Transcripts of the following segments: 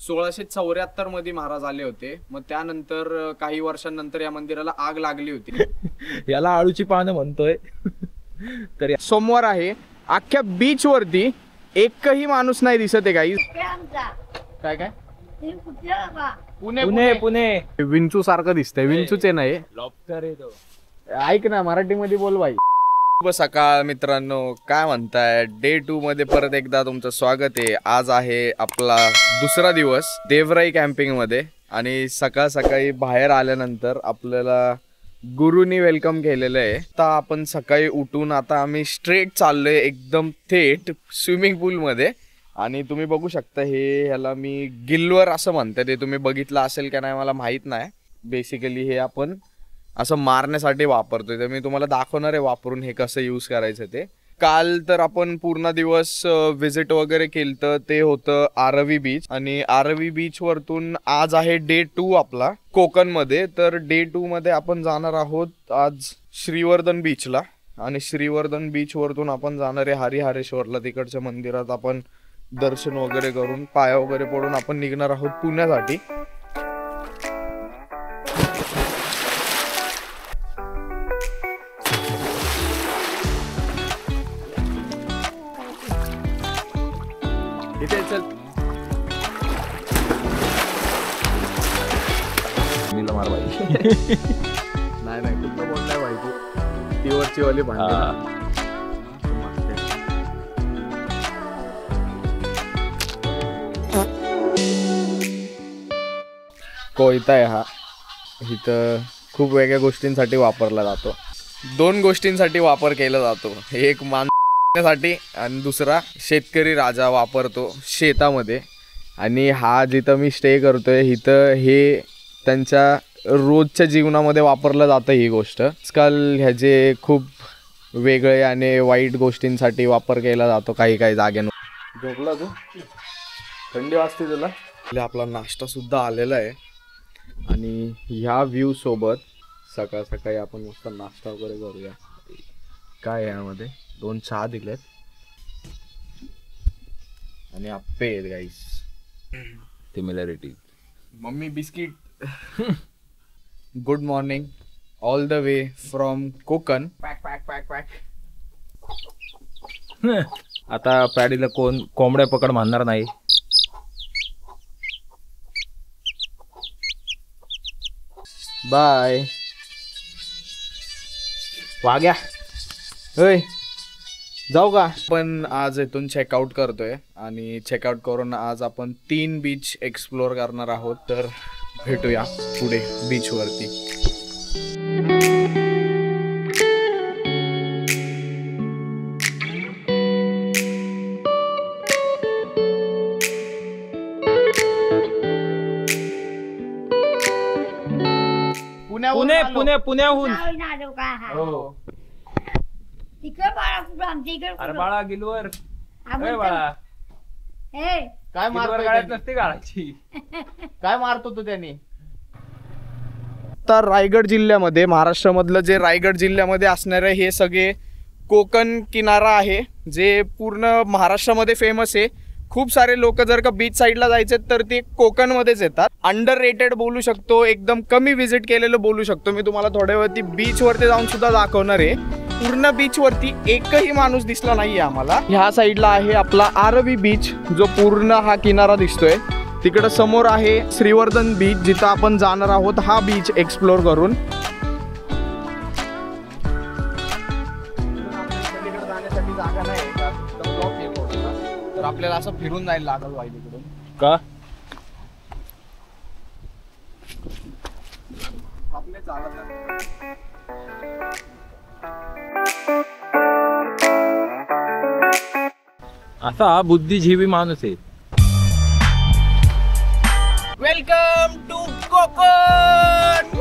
1674 मध्ये महाराज आले होते. मग त्यानंतर काही वर्षांनंतर या मंदिराला आग लागली होती. याला आळूची पानं म्हणतोय. तर सोमवार आहे, अख्ख्या बीच वरती एकही माणूस नाही दिसत आहे. काही काय काय पुणे पुणे पुणे विंचू सारखं दिसतंय. विंचूचे नाही, लॉबस्टर आहे तो. ऐक ना मराठीमध्ये बोल बाई. शुभ सकाळ मित्रांनो, काय म्हणताय? डे 2 मध्ये परत एकदा तुमचं स्वागत आहे. आज आहे आपला दुसरा दिवस देवराई कॅम्पिंग मध्ये आणि सकाळ सकाळी बाहेर आल्यानंतर आपल्याला गुरुनी वेलकम केलेलं आहे. आता आपण सकाळी उठून आता आम्ही स्ट्रेट चाललोय एकदम थेट स्विमिंग पूल मध्ये. आणि तुम्ही बघू शकता हे ह्याला मी गिल्वर असं म्हणतात. ते तुम्ही बघितलं असेल का नाही मला माहित नाही. बेसिकली हे आपण असं मारण्यासाठी वापरतोय. तर मी तुम्हाला दाखवणार आहे वापरून हे कसं यूज करायचं ते. काल तर आपण पूर्ण दिवस विजिट वगैरे केलं, तर ते होतं आरवी बीच. आणि आरवी बीच वरतून आज आहे डे 2 आपला कोकण मध्ये. तर डे 2 मध्ये आपण जाणार आहोत आज श्रीवर्धन बीचला. आणि श्रीवर्धन बीच वरतून आपण जाणार आहे हरिहरेश्वरला. तिकडच्या मंदिरात आपण दर्शन वगैरे करून पाया वगैरे पडून आपण निघणार आहोत पुण्यासाठी. इथे चल. नीला मार बाई. नाही नाही कुठं बोललाय बाई तू. तीवरची वाली भांडी कोयता आहे हा. इथं खूप वेगळ्या गोष्टींसाठी वापरला जातो. 2 गोष्टींसाठी वापर केला जातो. एक माणसासाठी आणि दुसरा शेतकरी राजा वापरतो शेतामध्ये. आणि हा जिथं मी स्टे करतोय इथं हे त्यांच्या रोजच्या जीवनामध्ये वापरलं जातं ही गोष्ट. आजकाल ह्याचे खूप वेगळे आणि वाईट गोष्टींसाठी वापर केला जातो काही काही जाग्यांवर. झोपला तू? थंडी वाजते तुला? आपला नाश्ता सुद्धा आलेला आहे. आणि ह्या व्ह्यू सोबत सकाळ सकाळी आपण मस्त नाश्ता वगैरे करूया. काय यामध्ये 2 चहा दिलेत आणि आप्पे आहेत guys. Similarity. Mummy biscuit. Good morning all the way from Konkan. Pack pack pack pack. आता पॅडीला कोण कोंबड्या पकड म्हणणार नाही. बाय वाग्या. होय जाऊ का? पण आज इथून चेकआउट करतोय आणि चेकआउट करून आज आपण 3 बीच एक्सप्लोअर करणार आहोत. तर भेटूया पुढे बीच वरती. पुणे पुणे पुण्याहून. हो तिकडे बाळा कुठं आमच्या इकडे अरे बाळा गिलवर. आपण बाळा हे काय गिलवर गाळ्यात नसते गाळाची. काय मारतो तू त्यांनी? तर रायगड जिल्ह्यामध्ये, महाराष्ट्रामधलं जे रायगड जिल्ह्यामध्ये असणारे हे सगळे कोकण किनारा आहे जे पूर्ण महाराष्ट्रामध्ये फेमस आहे. खूप सारे लोक जर का बीच साईडला जायचे तर ते कोकणमध्येच येतात. अंडर रेटेड बोलू शकतो, एकदम कमी विजिट केलेलं बोलू शकतो. मी तुम्हाला थोड्या वेळाती बीच वरती जाऊन सुद्धा दाखवणार आहे. पूर्ण बीच वरती एकही माणूस दिसला नाहीये आम्हाला. ह्या साईडला आहे आपला आरवी बीच जो पूर्ण हा किनारा दिसतोय. तिकडं समोर आहे श्रीवर्धन बीच जिथं आपण जाणार आहोत हा बीच एक्सप्लोर करून. जाण्यासाठी जागा नाही तर आपल्याला असं फिरून जायला लागल वाई तिकडून. का आपले चालत असा बुद्धिजीवी माणूस आहे. Welcome to Konkan.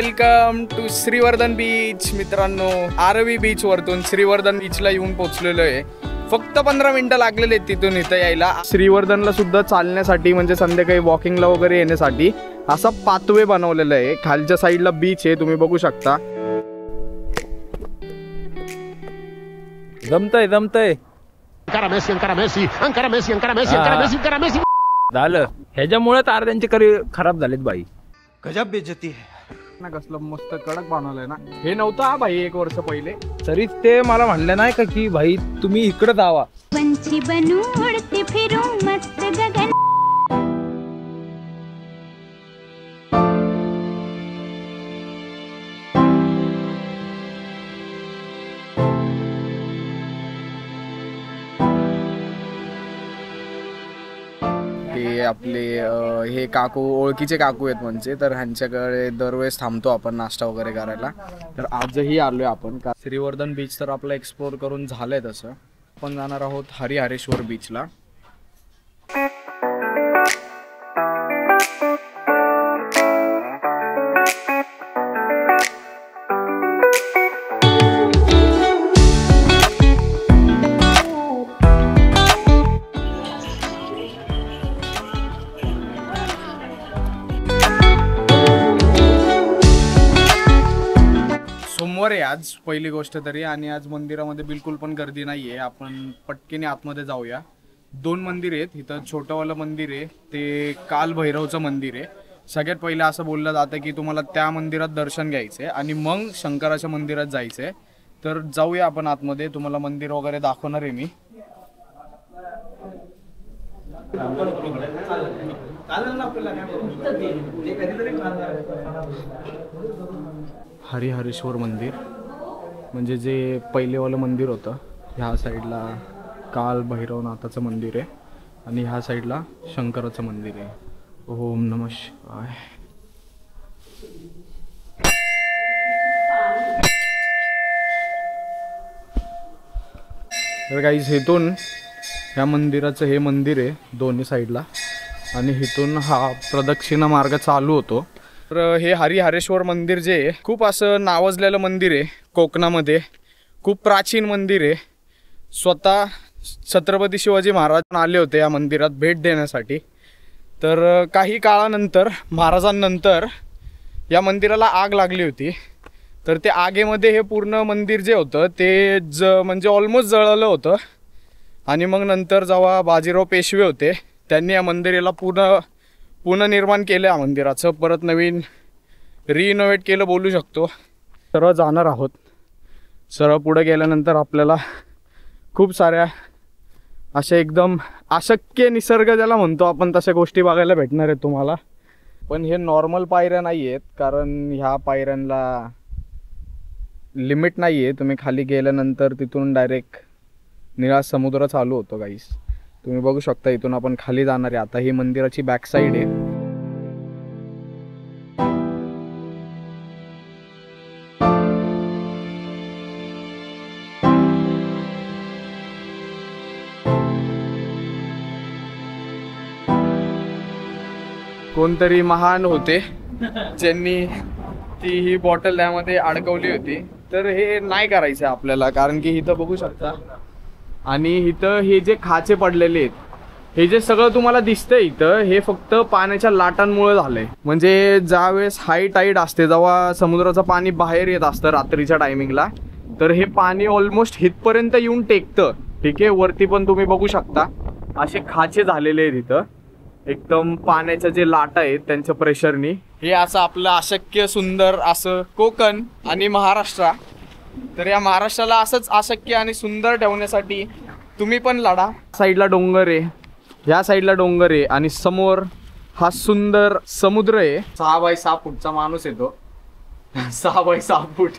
Welcome to Shrivardhan beach. मित्रांनो, आरवी बीच वरतून श्रीवर्धन बीचला येऊन पोहोचलेलो आहे. फक्त 15 मिनिटं लागलेले आहेत तिथून इथं यायला. श्रीवर्धनला सुद्धा चालण्यासाठी म्हणजे संध्याकाळी वॉकिंगला वगैरे येण्यासाठी असा पाथवे बनवलेला आहे. खालच्या साईडला बीच आहे, तुम्ही बघू शकता. जमतंय झालं. ह्याच्यामुळे तार त्यांचे करिअर खराब झालेत बाई. गजब बेइज्जती है ना. कसलं मस्त कडक बनवलंय ना. हे नव्हतं हा भाई 1 वर्ष पहिले. तरी ते मला म्हणले नाही का की भाई तुम्ही इकडे जावा. पंछी बनू उड़ते फिरू मस्त गगन. ते आपले हे काकू ओळखीचे काकू आहेत म्हणजे, तर ह्यांच्याकडे दरवेळेस थांबतो आपण नाश्ता वगैरे करायला. तर आजही आलोय आपण का श्रीवर्धन बीच तर आपलं एक्सप्लोर करून झालंय. तसं आपण जाणार आहोत हरिहरेश्वर बीचला. सोमवार आहे आज पहिली गोष्ट तरी, आणि आज मंदिरामध्ये बिलकुल पण गर्दी नाही आहे. आपण पटकीने आतमध्ये जाऊया. 2 मंदिर आहेत इथं. छोटंवालं मंदिर आहे ते काल भैरवचं मंदिर आहे. सगळ्यात पहिलं असं बोललं जातं की तुम्हाला त्या मंदिरात दर्शन घ्यायचं आहे आणि मग शंकराच्या मंदिरात जायचं आहे. तर जाऊया आपण आतमध्ये, तुम्हाला मंदिर वगैरे दाखवणार आहे मी. हरिहरेश्वर मंदिर म्हणजे जे पहिलेवालं मंदिर होतं. ह्या साईडला काल भैरवनाथाचं मंदिर आहे आणि ह्या साईडला शंकराचं मंदिर आहे. ओम नमः शिवाय. तर गाईज इथून ह्या मंदिराचं हे मंदिर आहे दोन्ही साईडला, आणि इथून हा प्रदक्षिणा मार्ग चालू होतो. तर हे हरिहरेश्वर मंदिर जे आहे खूप असं नावाजलेलं मंदिर आहे कोकणामध्ये. खूप प्राचीन मंदिर आहे. स्वतः छत्रपती शिवाजी महाराज आले होते या मंदिरात भेट देण्यासाठी. तर काही काळानंतर महाराजांनंतर या मंदिराला आग लागली होती. तर त्या आगीमध्ये हे पूर्ण मंदिर जे होतं ते म्हणजे ऑलमोस्ट जळलं होतं. आणि मग नंतर जेव्हा बाजीराव पेशवे होते त्यांनी या मंदिराला पुनर्निर्माण केलं. या मंदिराचं परत नवीन रिइनोव्हेट केलं बोलू शकतो. सरळ जाणार आहोत. सरळ पुढे गेल्यानंतर आपल्याला खूप साऱ्या अशा एकदम अशक्य निसर्ग ज्याला म्हणतो आपण तशा गोष्टी बघायला भेटणार आहेत तुम्हाला. पण हे नॉर्मल पायऱ्या नाही आहेत, कारण ह्या पायऱ्यांना लिमिट नाही आहे. तुम्ही खाली गेल्यानंतर तिथून डायरेक्ट निळा समुद्र चालू होतो गाईस. तुम्ही बघू शकता इथून आपण खाली जाणार आहे. आता ही मंदिराची बॅक साईड आहे. कोणतरी महान होते ज्यांनी ही बॉटल त्यामध्ये अडकवली होती. तर हे नाही करायचं आपल्याला, कारण की इथं बघू शकता आणि इथं हे जे खाचे पडलेले आहेत, हे जे सगळं तुम्हाला दिसतंय इथं, हे फक्त पाण्याच्या लाटांमुळे झालंय. म्हणजे ज्यावेळेस हाय टाईड असते, जेव्हा समुद्राचं पाणी बाहेर येत असतं रात्रीच्या टायमिंगला, तर हे पाणी ऑलमोस्ट हितपर्यंत येऊन टेकतं. ठीक आहे, वरती पण तुम्ही बघू शकता असे खाचे झालेले आहेत इथं. एकदम पाण्याच्या जे लाटा आहेत त्यांच्या प्रेशरनी. हे असं आपलं अशक्य सुंदर असं कोकण आणि महाराष्ट्र. तर या महाराष्ट्राला असंच अशक्य आणि सुंदर ठेवण्यासाठी तुम्ही पण लढा. साईडला डोंगर आहे, ह्या साईडला डोंगर आहे, आणि समोर हा सुंदर समुद्र आहे. 6 बाय 6 फूटचा माणूस येतो. 6 बाय 6 फूट.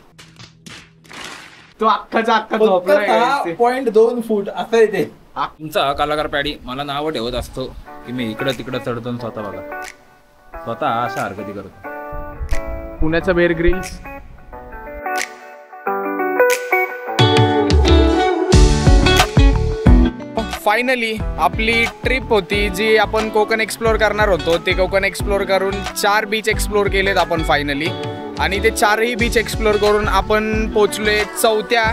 तो अख्खाचा अख्खा झोपला. 6.2 फूट असं आहे ते. तुमचा कलाकार पॅडी मला नाव ठेवत असतो की मी इकडं तिकडं चढतो स्वतः बघा स्वतः अशा हरकती करतो. पुण्याचा बेअर ग्रिल्स. फायनली आपली ट्रिप होती जी आपण कोकण एक्सप्लोर करणार होतो, ते कोकण एक्सप्लोर करून 4 बीच एक्सप्लोर केलेत आपण फायनली. आणि ते 4ही बीच एक्सप्लोर करून आपण पोचलोय 4थ्या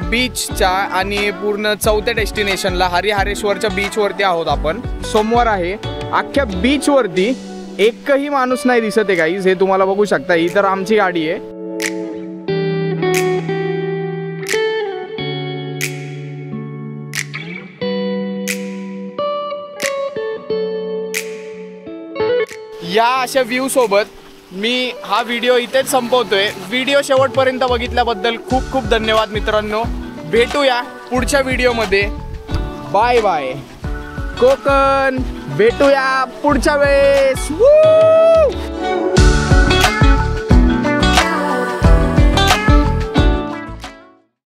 बीचच्या आणि पूर्ण 4थ्या डेस्टिनेशनला हरिहरेश्वरच्या बीचवरती आहोत आपण. सोमवार आहे. अख्ख्या बीचवरती एकही माणूस नाही दिसत आहे गाईज. हे तुम्हाला बघू शकता. ही तर आमची गाडी आहे. या अशा व्ह्यू सोबत मी हा व्हिडिओ इथेच संपवतोय. व्हिडिओ शेवटपर्यंत बघितल्याबद्दल खूप खूप धन्यवाद मित्रांनो. भेटूया पुढच्या व्हिडिओमध्ये. Bye bye Konkan. भेटूया पुढच्या वेळेस.